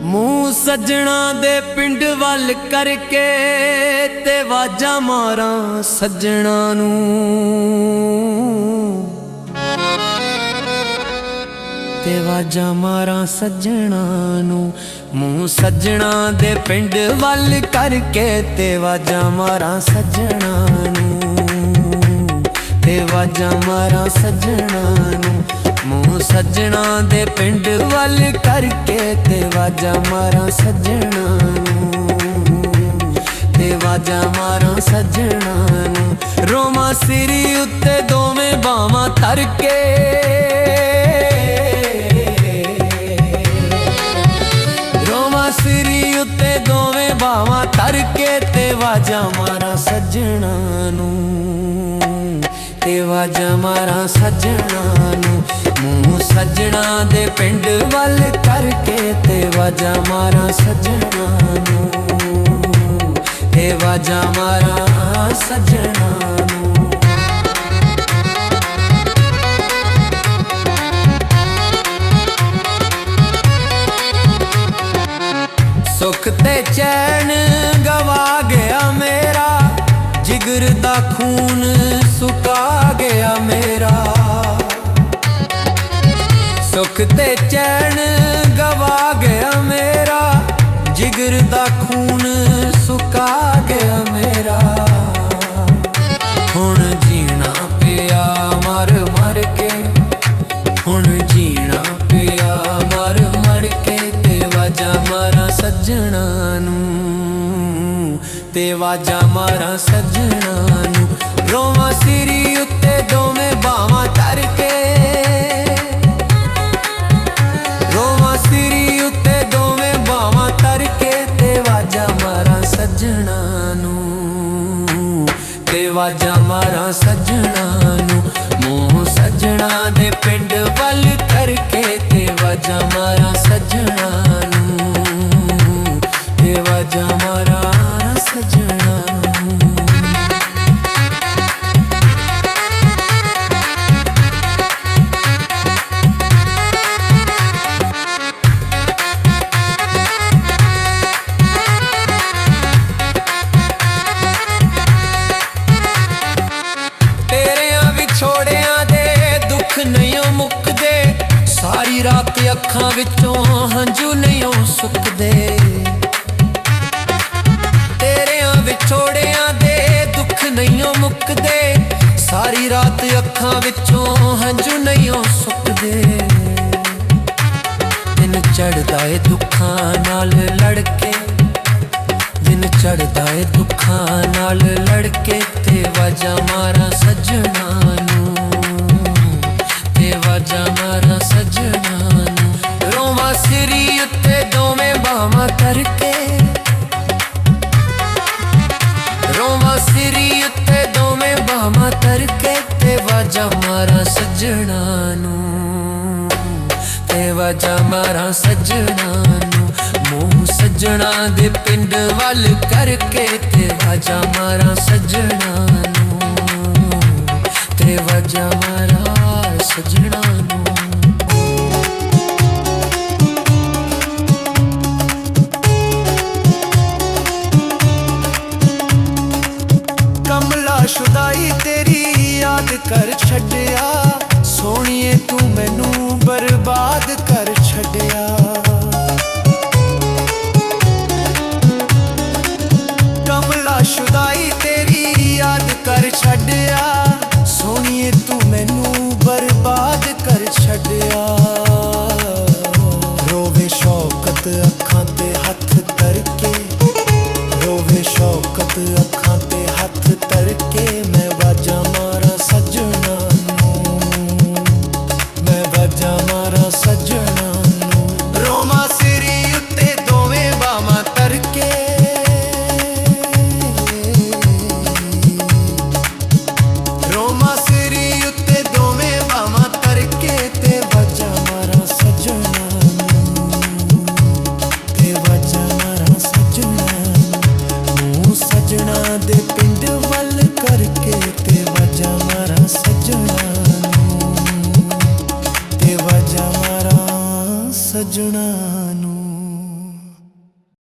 मूँ सजना दे पिंड वल करके ते वाजा मारा सजना नू। ते वाजा मारा सजना नू। मूँ सजना दे पिंड वल करके ते वाजा मारा सजना नू। ते वाजा मारा सजना नू। मूँ सजना दे पिंड वल करके ते वाजा मारा सजना नू। ते वाजा मारा सजना नू। रोमा सिरी उत्ते दोवें बावां धर के रोमा सिरी उत्ते दोवें बावां धर के ते वाजा मारा सजना नू। ते वाजा मारा सजना नू। मूँ सजना दे पिंड वल करके ते वाजा मारा सजना नू। ते वाजा मारा सजना नू। सुख ते चैन गवा गया मेरा, जिगर दा खून सुका गया मेरा। सुख ते चैन गवा गया मेरा, जिगर दा खून सुका गया मेरा। हुण जीना पिया मर मर के, हुण जीना पिया मर मर के ते वाजा मारा सजना नू। ते वाजा मारा सजना नू। रोवां सिरी उत्ते दोवें बावां धर के, रोवां सिरी उत्ते दोवें बावां धर के ते वाजा मारा सजना नू। ते वाजा मारा सजना नू। मूँ सजना दे पिंड वल करके ते वाजा मारा सजना नू। ते वाजा मारा सजना नू। सारी रात अखां विचों हंझू नहीं सुकदे, तेरियां विछोड़ियां दे दुख नहीं मुकदे। सारी रात अखां विचों हंझू नहीं सुकदे। दिन चढ़दा ए दुखां नाल लड़के, दिन चढ़दा ए दुखां नाल लड़के ते वाजा मारा सजना नू। ते वाजा मारा सजना नू। रोवां सिरी उत्ते दोवें बावां करके, रोवां सिरी उत्ते दोवें बावां करके ते वाजा मारा सजना नू। ते वाजा मारा सजना नू। मूँ सजना दे पिंड वल करके ते वाजा मारा सजना नू। ते वाजा मारा सजना नू। कमला शुदाई तेरी याद कर छड्या, सोहणीए तू मैनू बर्बाद कर छड्या। कमला शुदाई तेरी याद कर छड्या, सोहणीए तू मैनू बर्बाद कर छड्या। रोवे शौकत अखां ते हथ करके, रोवे शौकत अखां ते हथ करके मैं वाजा मारा सजना नू। मैं वाजा मारा सजना नू। रोमा सिरी उत्ते दोवें बावां करके, रोमा सिरी उत्ते दोवें बावां करके ते वाजा मारा सजना नू। ते वाजा मारा सजना नू। मूँ सजना दे पिंड वल करके ते वाजा मारा सजना नू। ते वाजा मारा सजना नू।